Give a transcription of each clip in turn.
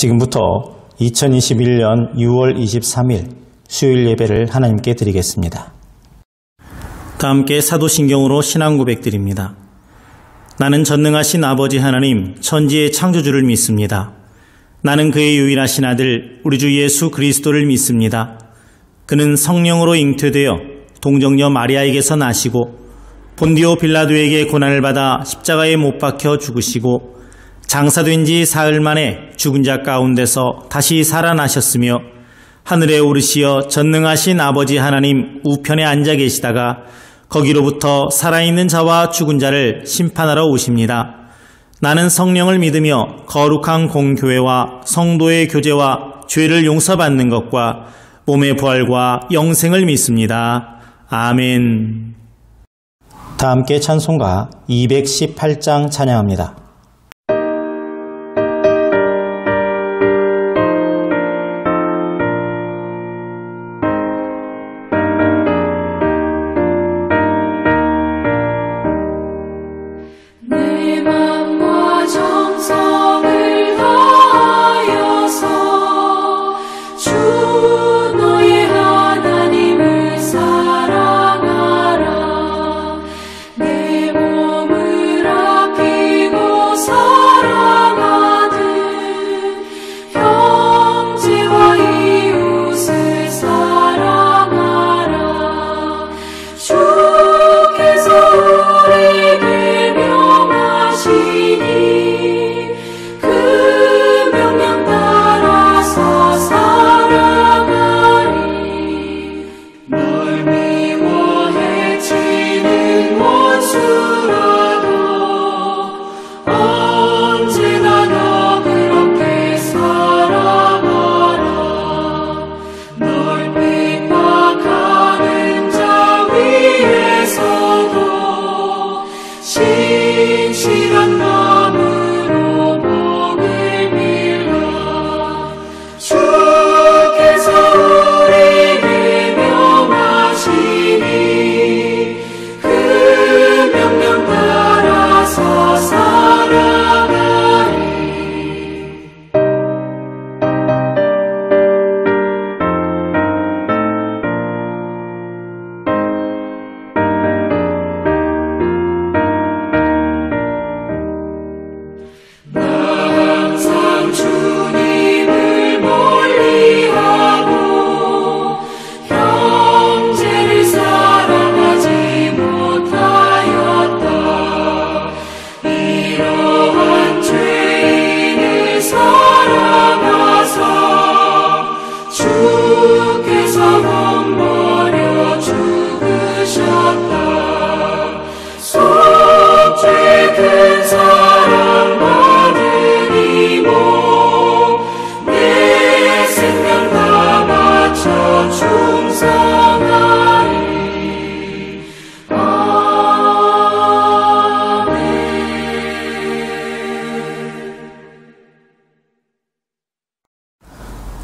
지금부터 2021년 6월 23일 수요일 예배를 하나님께 드리겠습니다. 다 함께 사도신경으로 신앙 고백드립니다. 나는 전능하신 아버지 하나님 천지의 창조주를 믿습니다. 나는 그의 유일하신 아들 우리 주 예수 그리스도를 믿습니다. 그는 성령으로 잉태되어 동정녀 마리아에게서 나시고 본디오 빌라도에게 고난을 받아 십자가에 못 박혀 죽으시고 장사된 지 사흘 만에 죽은 자 가운데서 다시 살아나셨으며 하늘에 오르시어 전능하신 아버지 하나님 우편에 앉아 계시다가 거기로부터 살아있는 자와 죽은 자를 심판하러 오십니다. 나는 성령을 믿으며 거룩한 공교회와 성도의 교제와 죄를 용서받는 것과 몸의 부활과 영생을 믿습니다. 아멘. 다 함께 찬송가 218장 찬양합니다.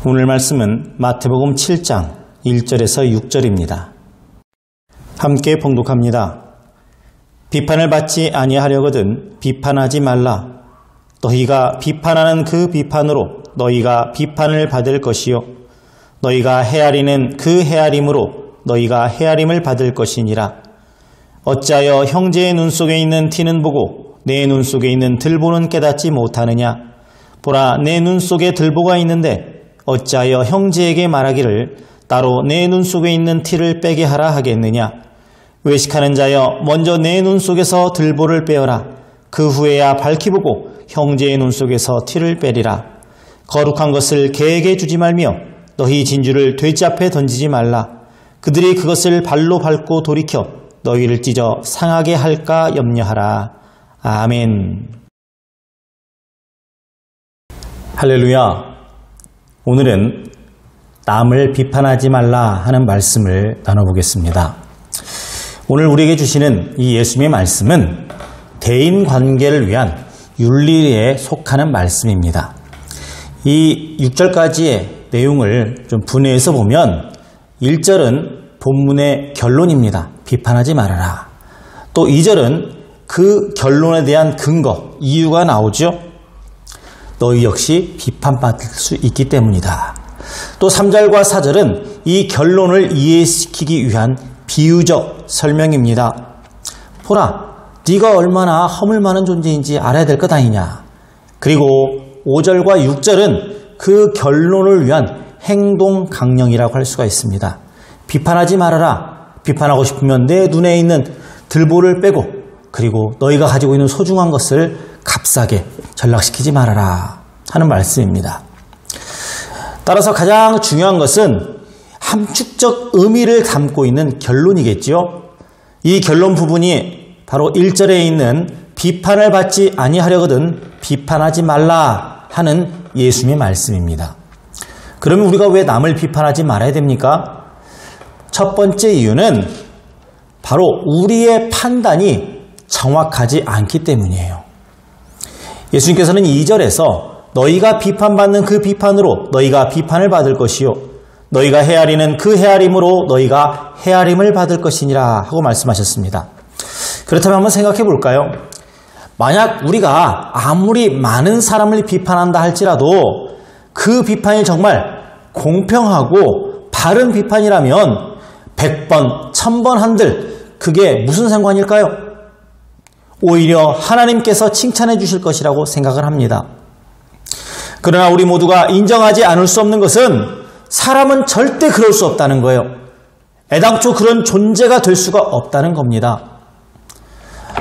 오늘 말씀은 마태복음 7장 1절에서 6절입니다. 함께 봉독합니다. 비판을 받지 아니하려거든 비판하지 말라. 너희가 비판하는 그 비판으로 너희가 비판을 받을 것이요 너희가 헤아리는 그 헤아림으로 너희가 헤아림을 받을 것이니라. 어찌하여 형제의 눈 속에 있는 티는 보고 내 눈 속에 있는 들보는 깨닫지 못하느냐. 보라, 내 눈 속에 들보가 있는데 어찌하여 형제에게 말하기를 따로 내 눈 속에 있는 티를 빼게 하라 하겠느냐. 외식하는 자여, 먼저 내 눈 속에서 들보를 빼어라. 그 후에야 밝히 보고 형제의 눈 속에서 티를 빼리라. 거룩한 것을 개에게 주지 말며 너희 진주를 돼지 앞에 던지지 말라. 그들이 그것을 발로 밟고 돌이켜 너희를 찢어 상하게 할까 염려하라. 아멘. 할렐루야. 오늘은 남을 비판하지 말라 하는 말씀을 나눠보겠습니다. 오늘 우리에게 주시는 이 예수님의 말씀은 대인관계를 위한 윤리에 속하는 말씀입니다. 이 6절까지의 내용을 좀 분해해서 보면 1절은 본문의 결론입니다. 비판하지 말아라. 또 2절은 그 결론에 대한 근거, 이유가 나오죠. 너희 역시 비판받을 수 있기 때문이다. 또 3절과 4절은 이 결론을 이해시키기 위한 비유적 설명입니다. 보라, 네가 얼마나 허물 많은 존재인지 알아야 될 것 아니냐. 그리고 5절과 6절은 그 결론을 위한 행동 강령이라고 할 수가 있습니다. 비판하지 말아라. 비판하고 싶으면 내 눈에 있는 들보를 빼고 그리고 너희가 가지고 있는 소중한 것을 값싸게 전락시키지 말아라 하는 말씀입니다. 따라서 가장 중요한 것은 함축적 의미를 담고 있는 결론이겠죠. 이 결론 부분이 바로 1절에 있는 비판을 받지 아니하려거든 비판하지 말라 하는 예수님의 말씀입니다. 그러면 우리가 왜 남을 비판하지 말아야 됩니까? 첫 번째 이유는 바로 우리의 판단이 정확하지 않기 때문이에요. 예수님께서는 2절에서 너희가 비판받는 그 비판으로 너희가 비판을 받을 것이요 너희가 헤아리는 그 헤아림으로 너희가 헤아림을 받을 것이니라 하고 말씀하셨습니다. 그렇다면 한번 생각해 볼까요? 만약 우리가 아무리 많은 사람을 비판한다 할지라도 그 비판이 정말 공평하고 바른 비판이라면 100번, 1000번 한들 그게 무슨 상관일까요? 오히려 하나님께서 칭찬해 주실 것이라고 생각을 합니다. 그러나 우리 모두가 인정하지 않을 수 없는 것은 사람은 절대 그럴 수 없다는 거예요. 애당초 그런 존재가 될 수가 없다는 겁니다.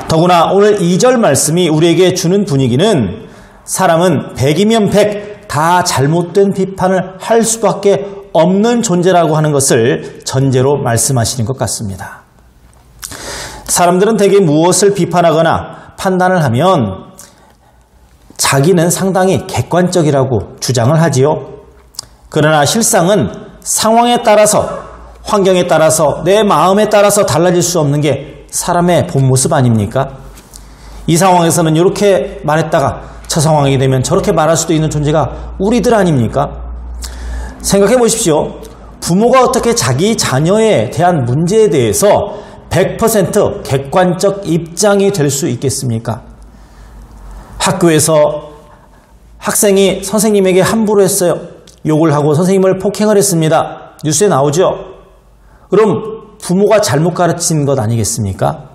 더구나 오늘 2절 말씀이 우리에게 주는 분위기는 사람은 100이면 100 다 잘못된 비판을 할 수밖에 없는 존재라고 하는 것을 전제로 말씀하시는 것 같습니다. 사람들은 대개 무엇을 비판하거나 판단을 하면 자기는 상당히 객관적이라고 주장을 하지요. 그러나 실상은 상황에 따라서, 환경에 따라서, 내 마음에 따라서 달라질 수 없는 게 사람의 본 모습 아닙니까? 이 상황에서는 이렇게 말했다가 저 상황이 되면 저렇게 말할 수도 있는 존재가 우리들 아닙니까? 생각해 보십시오. 부모가 어떻게 자기 자녀에 대한 문제에 대해서 100% 객관적 입장이 될 수 있겠습니까? 학교에서 학생이 선생님에게 함부로 했어요. 욕을 하고 선생님을 폭행을 했습니다. 뉴스에 나오죠? 그럼 부모가 잘못 가르친 것 아니겠습니까?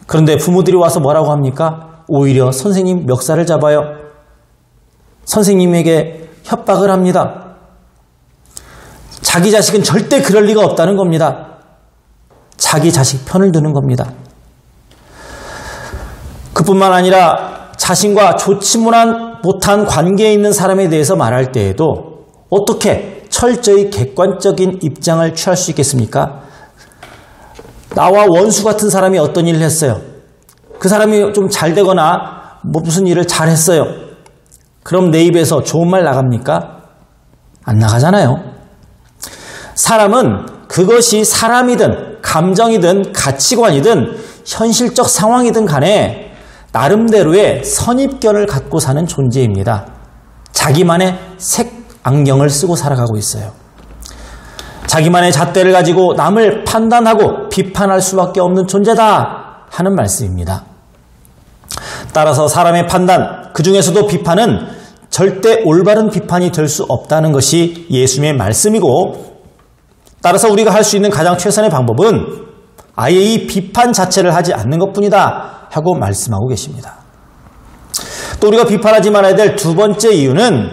그런데 부모들이 와서 뭐라고 합니까? 오히려 선생님 멱살을 잡아요. 선생님에게 협박을 합니다. 자기 자식은 절대 그럴 리가 없다는 겁니다. 자기 자식 편을 드는 겁니다. 그뿐만 아니라 자신과 좋지 못한 관계에 있는 사람에 대해서 말할 때에도 어떻게 철저히 객관적인 입장을 취할 수 있겠습니까? 나와 원수 같은 사람이 어떤 일을 했어요. 그 사람이 좀 잘 되거나 무슨 일을 잘 했어요. 그럼 내 입에서 좋은 말 나갑니까? 안 나가잖아요. 사람은 그것이 사람이든 감정이든 가치관이든 현실적 상황이든 간에 나름대로의 선입견을 갖고 사는 존재입니다. 자기만의 색안경을 쓰고 살아가고 있어요. 자기만의 잣대를 가지고 남을 판단하고 비판할 수밖에 없는 존재다 하는 말씀입니다. 따라서 사람의 판단, 그 중에서도 비판은 절대 올바른 비판이 될 수 없다는 것이 예수님의 말씀이고, 따라서 우리가 할 수 있는 가장 최선의 방법은 아예 이 비판 자체를 하지 않는 것뿐이다 하고 말씀하고 계십니다. 또 우리가 비판하지 말아야 될 두 번째 이유는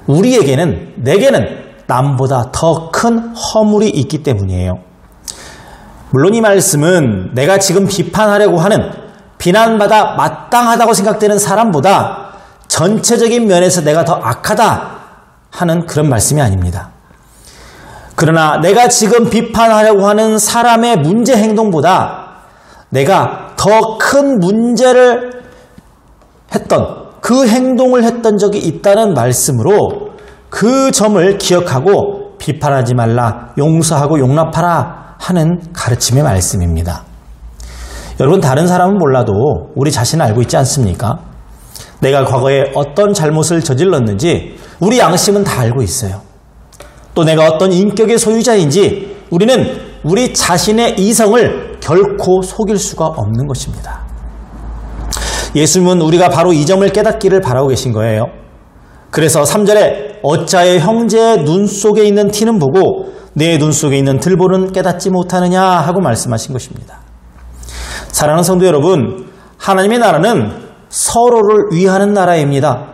우리에게는, 내게는 남보다 더 큰 허물이 있기 때문이에요. 물론 이 말씀은 내가 지금 비판하려고 하는, 비난받아 마땅하다고 생각되는 사람보다 전체적인 면에서 내가 더 악하다 하는 그런 말씀이 아닙니다. 그러나 내가 지금 비판하려고 하는 사람의 문제 행동보다 내가 더 큰 문제를 했던, 그 행동을 했던 적이 있다는 말씀으로 그 점을 기억하고 비판하지 말라, 용서하고 용납하라 하는 가르침의 말씀입니다. 여러분, 다른 사람은 몰라도 우리 자신은 알고 있지 않습니까? 내가 과거에 어떤 잘못을 저질렀는지 우리 양심은 다 알고 있어요. 또 내가 어떤 인격의 소유자인지 우리는 우리 자신의 이성을 결코 속일 수가 없는 것입니다. 예수님은 우리가 바로 이 점을 깨닫기를 바라고 계신 거예요. 그래서 3절에 어찌하여 형제의 눈 속에 있는 티는 보고 내 눈 속에 있는 들보는 깨닫지 못하느냐 하고 말씀하신 것입니다. 사랑하는 성도 여러분, 하나님의 나라는 서로를 위하는 나라입니다.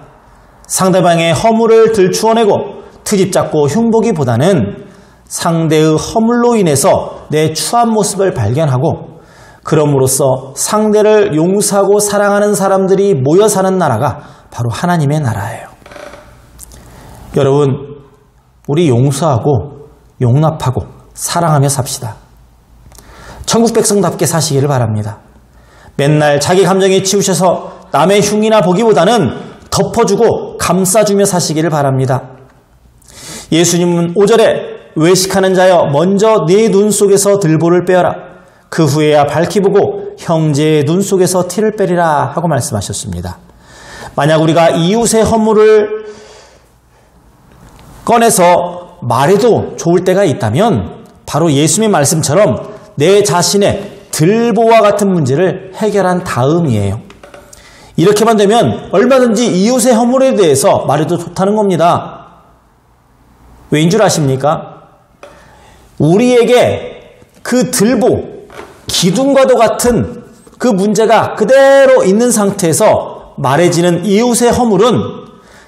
상대방의 허물을 들추어내고 트집 잡고 흉보기보다는 상대의 허물로 인해서 내 추한 모습을 발견하고 그럼으로써 상대를 용서하고 사랑하는 사람들이 모여 사는 나라가 바로 하나님의 나라예요. 여러분, 우리 용서하고 용납하고 사랑하며 삽시다. 천국 백성답게 사시기를 바랍니다. 맨날 자기 감정에 치우셔서 남의 흉이나 보기보다는 덮어주고 감싸주며 사시기를 바랍니다. 예수님은 5절에 외식하는 자여 먼저 네 눈 속에서 들보를 빼어라. 그 후에야 밝히 보고 형제의 눈 속에서 티를 빼리라 하고 말씀하셨습니다. 만약 우리가 이웃의 허물을 꺼내서 말해도 좋을 때가 있다면 바로 예수님의 말씀처럼 내 자신의 들보와 같은 문제를 해결한 다음이에요. 이렇게만 되면 얼마든지 이웃의 허물에 대해서 말해도 좋다는 겁니다. 왜인 줄 아십니까? 우리에게 그 들보, 기둥과도 같은 그 문제가 그대로 있는 상태에서 말해지는 이웃의 허물은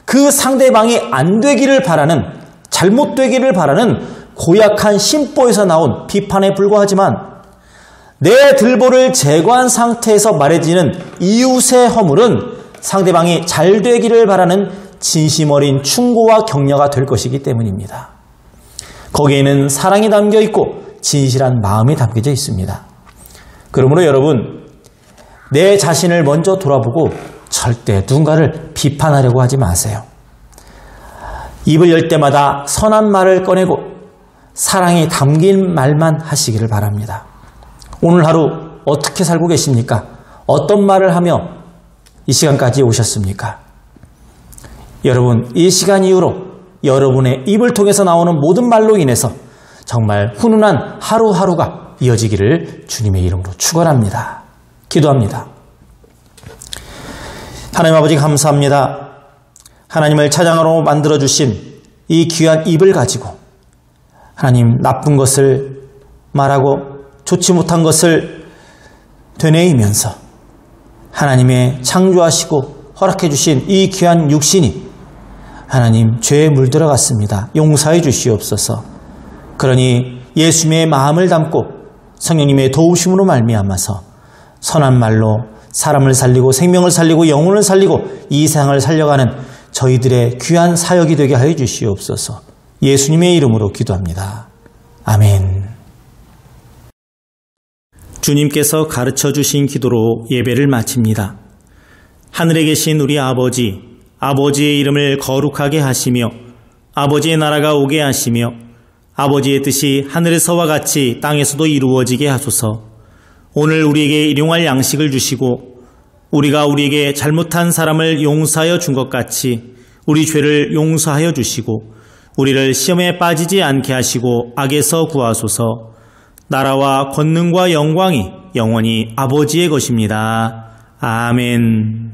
그 상대방이 안 되기를 바라는, 잘못되기를 바라는 고약한 심보에서 나온 비판에 불과하지만 내 들보를 제거한 상태에서 말해지는 이웃의 허물은 상대방이 잘 되기를 바라는 진심 어린 충고와 격려가 될 것이기 때문입니다. 거기에는 사랑이 담겨 있고 진실한 마음이 담겨져 있습니다. 그러므로 여러분, 내 자신을 먼저 돌아보고 절대 누군가를 비판하려고 하지 마세요. 입을 열 때마다 선한 말을 꺼내고 사랑이 담긴 말만 하시기를 바랍니다. 오늘 하루 어떻게 살고 계십니까? 어떤 말을 하며 이 시간까지 오셨습니까? 여러분, 이 시간 이후로 여러분의 입을 통해서 나오는 모든 말로 인해서 정말 훈훈한 하루하루가 이어지기를 주님의 이름으로 축원합니다. 기도합니다. 하나님 아버지 감사합니다. 하나님을 찬양하러 만들어주신 이 귀한 입을 가지고 하나님 나쁜 것을 말하고 좋지 못한 것을 되뇌이면서 하나님의 창조하시고 허락해 주신 이 귀한 육신이 하나님 죄에 물들어갔습니다. 용서해 주시옵소서. 그러니 예수님의 마음을 담고 성령님의 도우심으로 말미암아서 선한 말로 사람을 살리고 생명을 살리고 영혼을 살리고 이 세상을 살려가는 저희들의 귀한 사역이 되게 하여 주시옵소서. 예수님의 이름으로 기도합니다. 아멘. 주님께서 가르쳐 주신 기도로 예배를 마칩니다. 하늘에 계신 우리 아버지, 아버지의 이름을 거룩하게 하시며 아버지의 나라가 오게 하시며 아버지의 뜻이 하늘에서와 같이 땅에서도 이루어지게 하소서. 오늘 우리에게 일용할 양식을 주시고 우리가 우리에게 잘못한 사람을 용서하여 준 것 같이 우리 죄를 용서하여 주시고 우리를 시험에 빠지지 않게 하시고 악에서 구하소서. 나라와 권능과 영광이 영원히 아버지의 것입니다. 아멘.